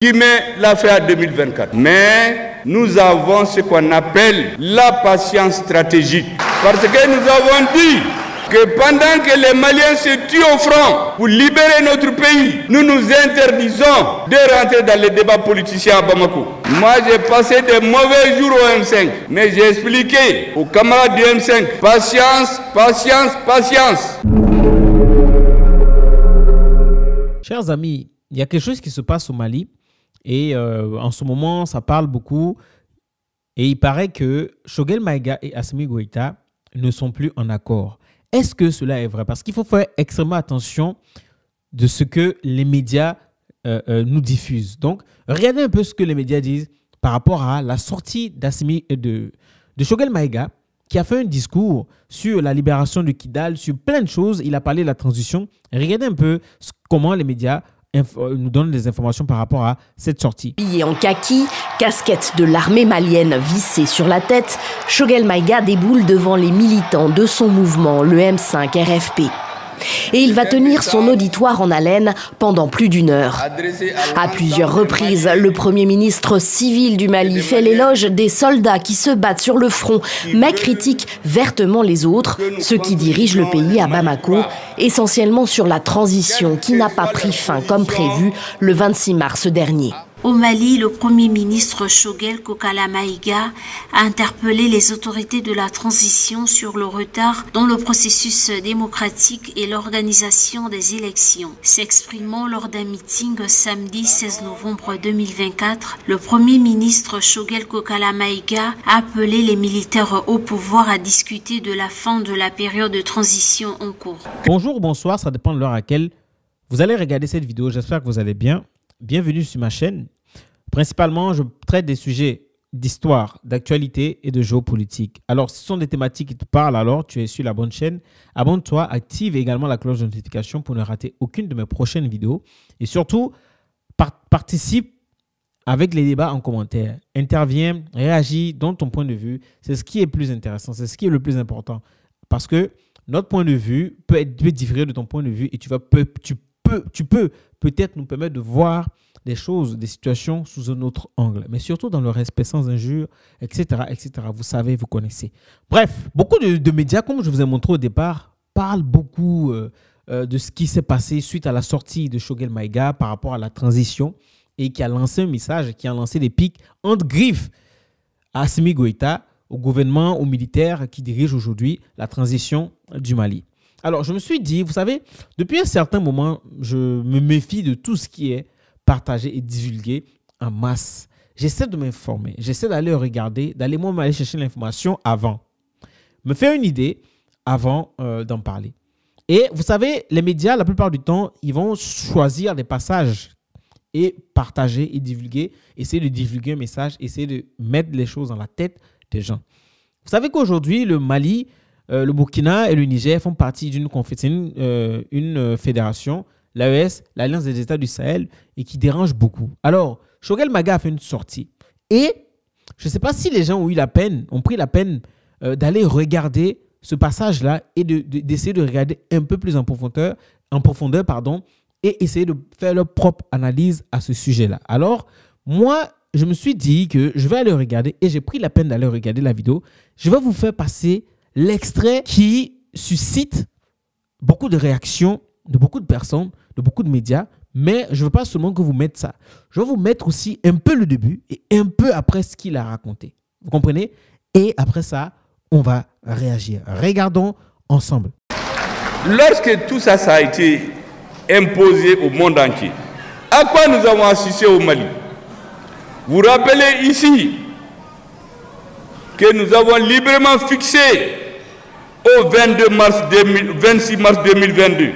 qui met la fin à 2024. Mais nous avons ce qu'on appelle la patience stratégique. Parce que nous avons dit que pendant que les Maliens se tuent au front pour libérer notre pays, nous nous interdisons de rentrer dans les débats politiciens à Bamako. Moi, j'ai passé des mauvais jours au M5, mais j'ai expliqué aux camarades du M5, patience, patience, patience. Chers amis, il y a quelque chose qui se passe au Mali et en ce moment, ça parle beaucoup et il paraît que Choguel Maïga et Assimi Goïta ne sont plus en accord. Est-ce que cela est vrai? Parce qu'il faut faire extrêmement attention de ce que les médias nous diffusent. Donc, regardez un peu ce que les médias disent par rapport à la sortie de Choguel Maïga, qui a fait un discours sur la libération de Kidal, sur plein de choses. Il a parlé de la transition. Regardez un peu comment les médias nous donnent des informations par rapport à cette sortie. Habillé en kaki, casquette de l'armée malienne vissée sur la tête, Choguel Maïga déboule devant les militants de son mouvement, le M5 RFP. Et il va tenir son auditoire en haleine pendant plus d'1 heure. À plusieurs reprises, le Premier ministre civil du Mali fait l'éloge des soldats qui se battent sur le front, mais critique vertement les autres, ceux qui dirigent le pays à Bamako, essentiellement sur la transition qui n'a pas pris fin comme prévu le 26 mars dernier. Au Mali, le Premier ministre Choguel Kokala Maïga a interpellé les autorités de la transition sur le retard dans le processus démocratique et l'organisation des élections. S'exprimant lors d'un meeting samedi 16 novembre 2024, le Premier ministre Choguel Kokala Maïga a appelé les militaires au pouvoir à discuter de la fin de la période de transition en cours. Bonjour, bonsoir, ça dépend de l'heure à laquelle vous allez regarder cette vidéo. J'espère que vous allez bien. Bienvenue sur ma chaîne. Principalement, je traite des sujets d'histoire, d'actualité et de géopolitique. Alors, si ce sont des thématiques qui te parlent, alors tu es sur la bonne chaîne. Abonne-toi, active également la cloche de notification pour ne rater aucune de mes prochaines vidéos. Et surtout, participe avec les débats en commentaire. Interviens, réagis, donne ton point de vue. C'est ce qui est plus intéressant, c'est ce qui est le plus important. Parce que notre point de vue peut différer de ton point de vue et tu peux peut-être nous permettre de voir des choses, des situations sous un autre angle, mais surtout dans le respect sans injure, etc., etc. Vous savez, vous connaissez. Bref, beaucoup de médias, comme je vous ai montré au départ, parlent beaucoup de ce qui s'est passé suite à la sortie de Choguel Maïga par rapport à la transition et qui a lancé un message, qui a lancé des pics entre griffes à Assimi Goïta, au gouvernement, aux militaires qui dirigent aujourd'hui la transition du Mali. Alors, je me suis dit, vous savez, depuis un certain moment, je me méfie de tout ce qui est partagé et divulgué en masse. J'essaie de m'informer, j'essaie d'aller regarder, d'aller moi-même aller chercher l'information avant. Me faire une idée avant d'en parler. Et vous savez, les médias, la plupart du temps, ils vont choisir des passages et partager et divulguer, essayer de divulguer un message, essayer de mettre les choses dans la tête des gens. Vous savez qu'aujourd'hui, le Mali, le Burkina et le Niger font partie d'une une fédération, l'AES, l'Alliance des États du Sahel, et qui dérange beaucoup. Alors, Choguel Maïga a fait une sortie. Et je ne sais pas si les gens ont pris la peine d'aller regarder ce passage-là et d'essayer de regarder un peu plus en profondeur, et essayer de faire leur propre analyse à ce sujet-là. Alors, moi, je me suis dit que je vais aller regarder, et j'ai pris la peine d'aller regarder la vidéo. Je vais vous faire passer l'extrait qui suscite beaucoup de réactions de beaucoup de personnes, de beaucoup de médias, mais je ne veux pas seulement que vous mettez ça. Je vais vous mettre aussi un peu le début et un peu après ce qu'il a raconté. Vous comprenez? Et après ça, on va réagir. Regardons ensemble. Lorsque tout ça, ça a été imposé au monde entier, à quoi nous avons assisté au Mali? Vous rappelez ici que nous avons librement fixé au 26 mars 2022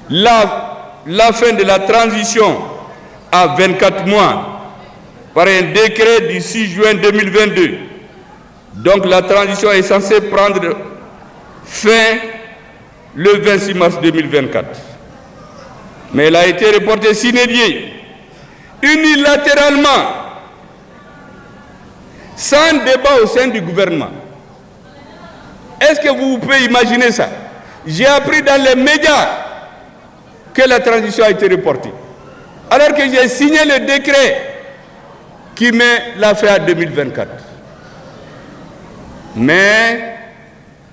la fin de la transition à 24 mois par un décret du 6 juin 2022. Donc la transition est censée prendre fin le 26 mars 2024. Mais elle a été reportée sine die, unilatéralement, sans débat au sein du gouvernement. Est-ce que vous pouvez imaginer ça? J'ai appris dans les médias que la transition a été reportée. Alors que j'ai signé le décret qui met la fin à 2024. Mais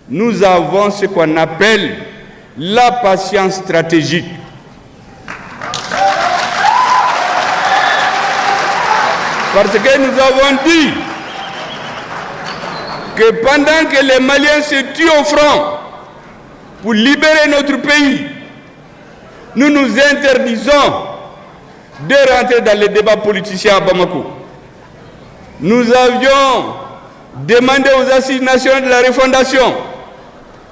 nous avons ce qu'on appelle la patience stratégique. Parce que nous avons dit que pendant que les Maliens se tuent au front pour libérer notre pays, nous nous interdisons de rentrer dans les débats politiciens à Bamako. Nous avions demandé aux Assises nationales de la refondation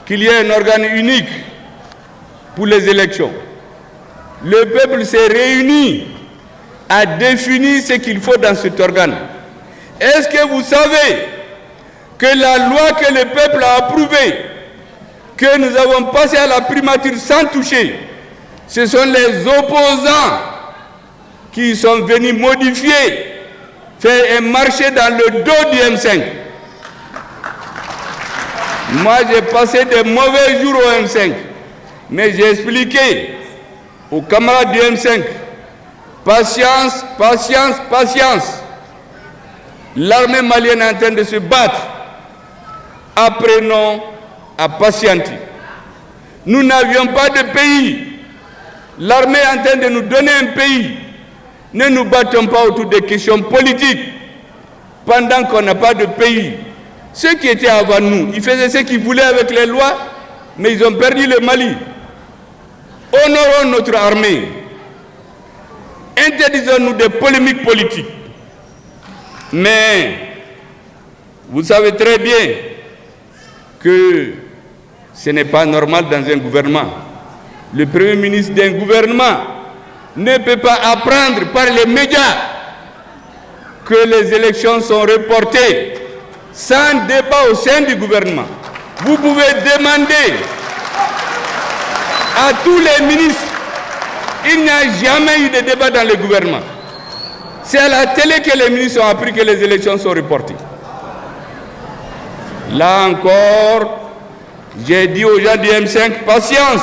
qu'il y ait un organe unique pour les élections. Le peuple s'est réuni à définir ce qu'il faut dans cet organe. Est-ce que vous savez que la loi que le peuple a approuvée, que nous avons passée à la primature sans toucher, ce sont les opposants qui sont venus modifier, faire un marché dans le dos du M5. Moi, j'ai passé de mauvais jours au M5, mais j'ai expliqué aux camarades du M5, patience, patience, patience. L'armée malienne est en train de se battre. Apprenons à patienter. Nous n'avions pas de pays. L'armée est en train de nous donner un pays. Ne nous battons pas autour des questions politiques pendant qu'on n'a pas de pays. Ceux qui étaient avant nous, ils faisaient ce qu'ils voulaient avec les lois, mais ils ont perdu le Mali. Honorons notre armée. Interdisons-nous des polémiques politiques. Mais vous savez très bien que ce n'est pas normal dans un gouvernement. Le Premier ministre d'un gouvernement ne peut pas apprendre par les médias que les élections sont reportées sans débat au sein du gouvernement. Vous pouvez demander à tous les ministres. Il n'y a jamais eu de débat dans le gouvernement. C'est à la télé que les ministres ont appris que les élections sont reportées. Là encore, j'ai dit aux gens du M5, patience.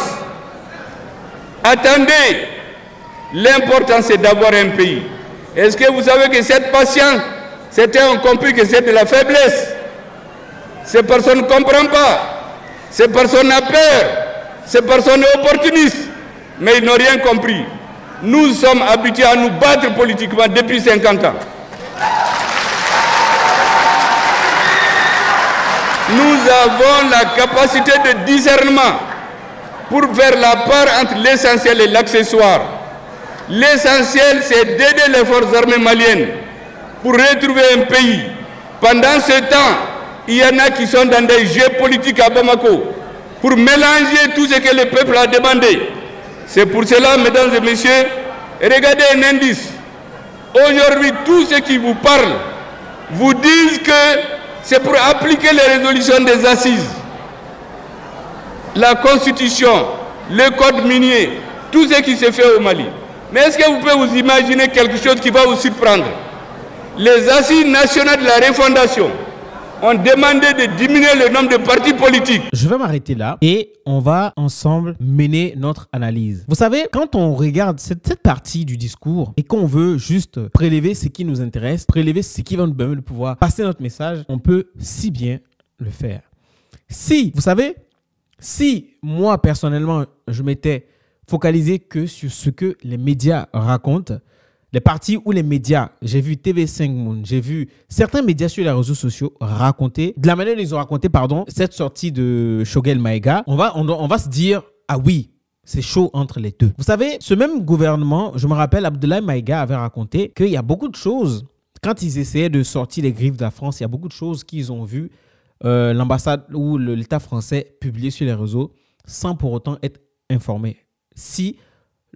Attendez. L'important, c'est d'avoir un pays. Est-ce que vous savez que cette patience, certains ont compris que c'est de la faiblesse. Ces personnes ne comprennent pas. Ces personnes ont peur. Ces personnes sont opportunistes. Mais ils n'ont rien compris. Nous sommes habitués à nous battre politiquement depuis 50 ans. Nous avons la capacité de discernement pour faire la part entre l'essentiel et l'accessoire. L'essentiel, c'est d'aider les forces armées maliennes pour retrouver un pays. Pendant ce temps, il y en a qui sont dans des jeux politiques à Bamako pour mélanger tout ce que le peuple a demandé. C'est pour cela, mesdames et messieurs, regardez un indice. Aujourd'hui, tous ceux qui vous parlent vous disent que c'est pour appliquer les résolutions des assises. La constitution, le code minier, tout ce qui se fait au Mali. Mais est-ce que vous pouvez vous imaginer quelque chose qui va vous surprendre? Les assises nationales de la refondation ont demandé de diminuer le nombre de partis politiques. Je vais m'arrêter là et on va ensemble mener notre analyse. Vous savez, quand on regarde cette partie du discours et qu'on veut juste prélever ce qui nous intéresse, prélever ce qui va nous permettre de pouvoir passer notre message, on peut si bien le faire. Si, vous savez, si moi personnellement, je m'étais focalisé que sur ce que les médias racontent, les partis ou les médias, j'ai vu TV5 Monde, j'ai vu certains médias sur les réseaux sociaux raconter, de la manière dont ils ont raconté, cette sortie de Choguel Maïga, on va se dire, ah oui, c'est chaud entre les deux. Vous savez, ce même gouvernement, je me rappelle, Abdoulaye Maïga avait raconté qu'il y a beaucoup de choses, quand ils essayaient de sortir les griffes de la France, il y a beaucoup de choses qu'ils ont vues, l'ambassade ou l'État français publier sur les réseaux, sans pour autant être informés. Si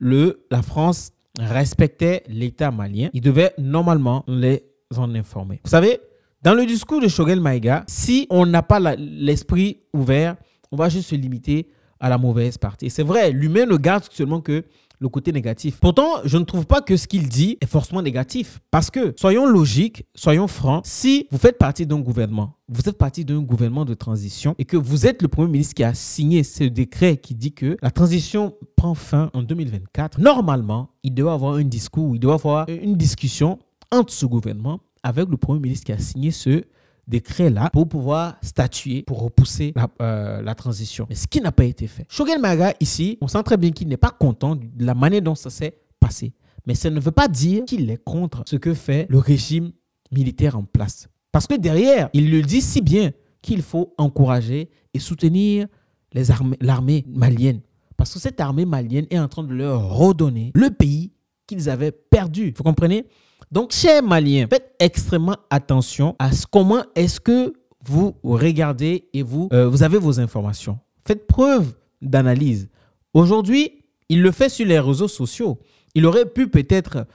la France respectait l'État malien, il devait normalement les en informer. Vous savez, dans le discours de Choguel Maïga, si on n'a pas l'esprit ouvert, on va juste se limiter à la mauvaise partie. C'est vrai, l'humain ne garde seulement que le côté négatif. Pourtant, je ne trouve pas que ce qu'il dit est forcément négatif. Parce que, soyons logiques, soyons francs, si vous faites partie d'un gouvernement, vous êtes partie d'un gouvernement de transition et que vous êtes le Premier ministre qui a signé ce décret qui dit que la transition prend fin en 2024, normalement, il doit avoir un discours, il doit avoir une discussion entre ce gouvernement avec le Premier ministre qui a signé ce décret-là pour pouvoir statuer, pour repousser la transition. Mais ce qui n'a pas été fait. Choguel Maiga, ici, on sent très bien qu'il n'est pas content de la manière dont ça s'est passé. Mais ça ne veut pas dire qu'il est contre ce que fait le régime militaire en place. Parce que derrière, il le dit si bien qu'il faut encourager et soutenir l'armée malienne. Parce que cette armée malienne est en train de leur redonner le pays qu'ils avaient perdu. Vous comprenez? Donc, chers Maliens, faites extrêmement attention à comment est-ce que vous regardez et vous avez vos informations. Faites preuve d'analyse. Aujourd'hui, il le fait sur les réseaux sociaux. Il aurait pu peut-être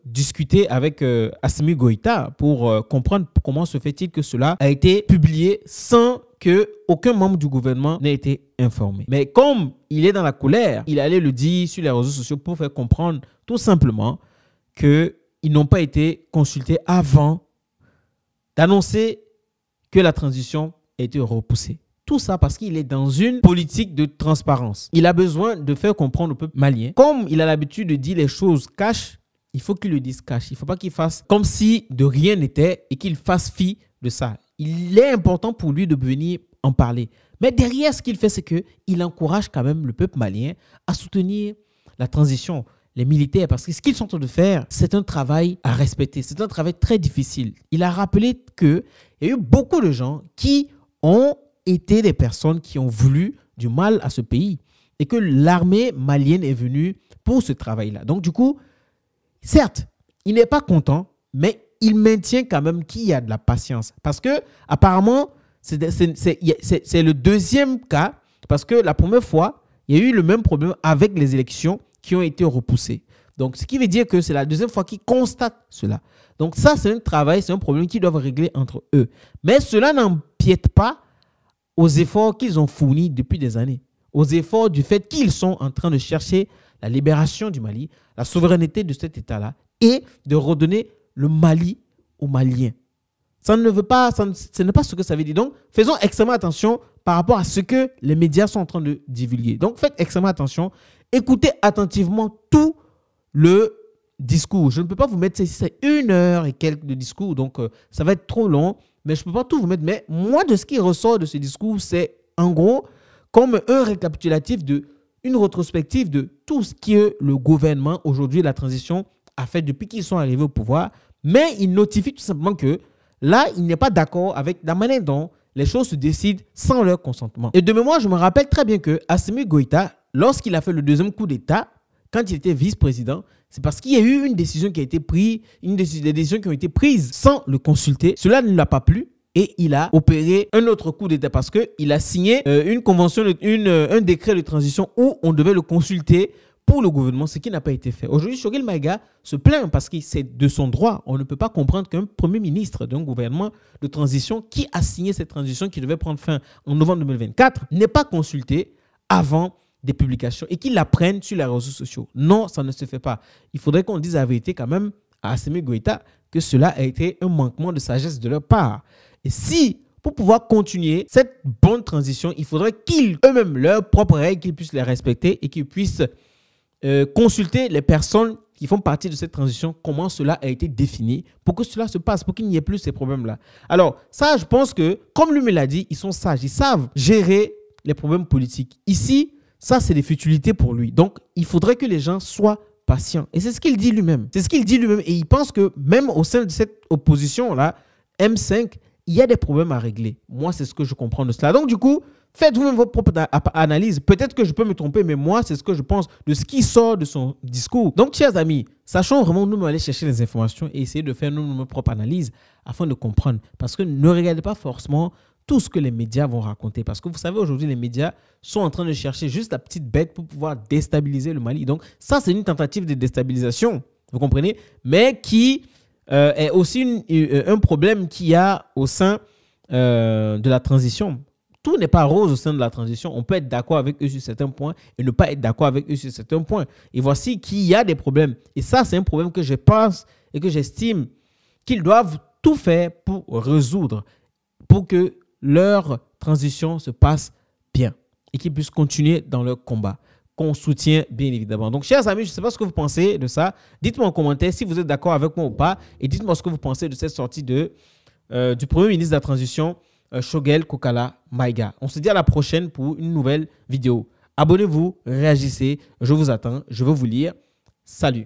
discuter avec Assimi Goïta pour comprendre comment se fait-il que cela a été publié sans qu'aucun membre du gouvernement n'ait été informé. Mais comme il est dans la colère, il allait le dire sur les réseaux sociaux pour faire comprendre tout simplement qu'ils n'ont pas été consultés avant d'annoncer que la transition a été repoussée. Tout ça parce qu'il est dans une politique de transparence. Il a besoin de faire comprendre au peuple malien. Comme il a l'habitude de dire les choses cash, il faut qu'il le dise cash. Il ne faut pas qu'il fasse comme si de rien n'était et qu'il fasse fi de ça. Il est important pour lui de venir en parler. Mais derrière, ce qu'il fait, c'est qu'il encourage quand même le peuple malien à soutenir la transition, les militaires, parce que ce qu'ils sont en train de faire, c'est un travail à respecter. C'est un travail très difficile. Il a rappelé qu'il y a eu beaucoup de gens qui ont été des personnes qui ont voulu du mal à ce pays et que l'armée malienne est venue pour ce travail-là. Donc, du coup, certes, il n'est pas content, mais il maintient quand même qu'il y a de la patience. Parce que, apparemment, c'est le deuxième cas, parce que la première fois, il y a eu le même problème avec les élections qui ont été repoussées. Donc, ce qui veut dire que c'est la deuxième fois qu'ils constatent cela. Donc, ça, c'est un travail, c'est un problème qu'ils doivent régler entre eux. Mais cela n'empiète pas aux efforts qu'ils ont fournis depuis des années, aux efforts du fait qu'ils sont en train de chercher la libération du Mali, la souveraineté de cet État-là et de redonner le Mali aux Maliens. Ça ne veut pas, ce n'est pas ce que ça veut dire. Donc, faisons extrêmement attention par rapport à ce que les médias sont en train de divulguer. Donc, faites extrêmement attention. Écoutez attentivement tout le discours. Je ne peux pas vous mettre ici, c'est 1 heure et quelques de discours, donc ça va être trop long. Mais je ne peux pas tout vous mettre. Mais moi, de ce qui ressort de ce discours, c'est en gros comme un récapitulatif une rétrospective de tout ce que le gouvernement, aujourd'hui, la transition, a fait depuis qu'ils sont arrivés au pouvoir. Mais il notifie tout simplement que là, il n'est pas d'accord avec la manière dont les choses se décident sans leur consentement. Et de mémoire, je me rappelle très bien que Assimi Goïta, lorsqu'il a fait le deuxième coup d'État, quand il était vice-président, c'est parce qu'il y a eu une décision qui a été prise, des décisions qui ont été prises sans le consulter. Cela ne l'a pas plu et il a opéré un autre coup d'État parce qu'il a signé une convention, un décret de transition où on devait le consulter pour le gouvernement, ce qui n'a pas été fait. Aujourd'hui, Choguel Maiga se plaint parce que c'est de son droit. On ne peut pas comprendre qu'un premier ministre d'un gouvernement de transition qui a signé cette transition qui devait prendre fin en novembre 2024 n'est pas consulté avant des publications et qu'ils la prennent sur les réseaux sociaux. Non, ça ne se fait pas. Il faudrait qu'on dise la vérité quand même à Assimi Goïta que cela a été un manquement de sagesse de leur part. Et si, pour pouvoir continuer cette bonne transition, il faudrait qu'ils, eux-mêmes, leurs propres règles, qu'ils puissent les respecter et qu'ils puissent consulter les personnes qui font partie de cette transition, comment cela a été défini pour que cela se passe, pour qu'il n'y ait plus ces problèmes-là. Alors, ça, je pense que, comme lui me l'a dit, ils sont sages, ils savent gérer les problèmes politiques. Ici, ça, c'est des futilités pour lui. Donc, il faudrait que les gens soient patients. Et c'est ce qu'il dit lui-même. C'est ce qu'il dit lui-même. Et il pense que même au sein de cette opposition-là, M5, il y a des problèmes à régler. Moi, c'est ce que je comprends de cela. Donc, du coup, faites vous-même votre propre analyse. Peut-être que je peux me tromper, mais moi, c'est ce que je pense de ce qui sort de son discours. Donc, chers amis, sachons vraiment nous aller chercher les informations et essayer de faire notre propre analyse afin de comprendre. Parce que ne regardez pas forcément tout ce que les médias vont raconter. Parce que vous savez, aujourd'hui, les médias sont en train de chercher juste la petite bête pour pouvoir déstabiliser le Mali. Donc, ça, c'est une tentative de déstabilisation, vous comprenez? Mais qui est aussi un problème qu'il y a au sein de la transition. tout n'est pas rose au sein de la transition. On peut être d'accord avec eux sur certains points et ne pas être d'accord avec eux sur certains points. Et voici qu'il y a des problèmes. Et ça, c'est un problème que je pense et que j'estime qu'ils doivent tout faire pour résoudre, pour que leur transition se passe bien et qu'ils puissent continuer dans leur combat, qu'on soutient bien évidemment. Donc, chers amis, je ne sais pas ce que vous pensez de ça. Dites-moi en commentaire si vous êtes d'accord avec moi ou pas et dites-moi ce que vous pensez de cette sortie du Premier ministre de la Transition, Shogel Kokala Maïga. On se dit à la prochaine pour une nouvelle vidéo. Abonnez-vous, réagissez, je vous attends, je veux vous lire. Salut.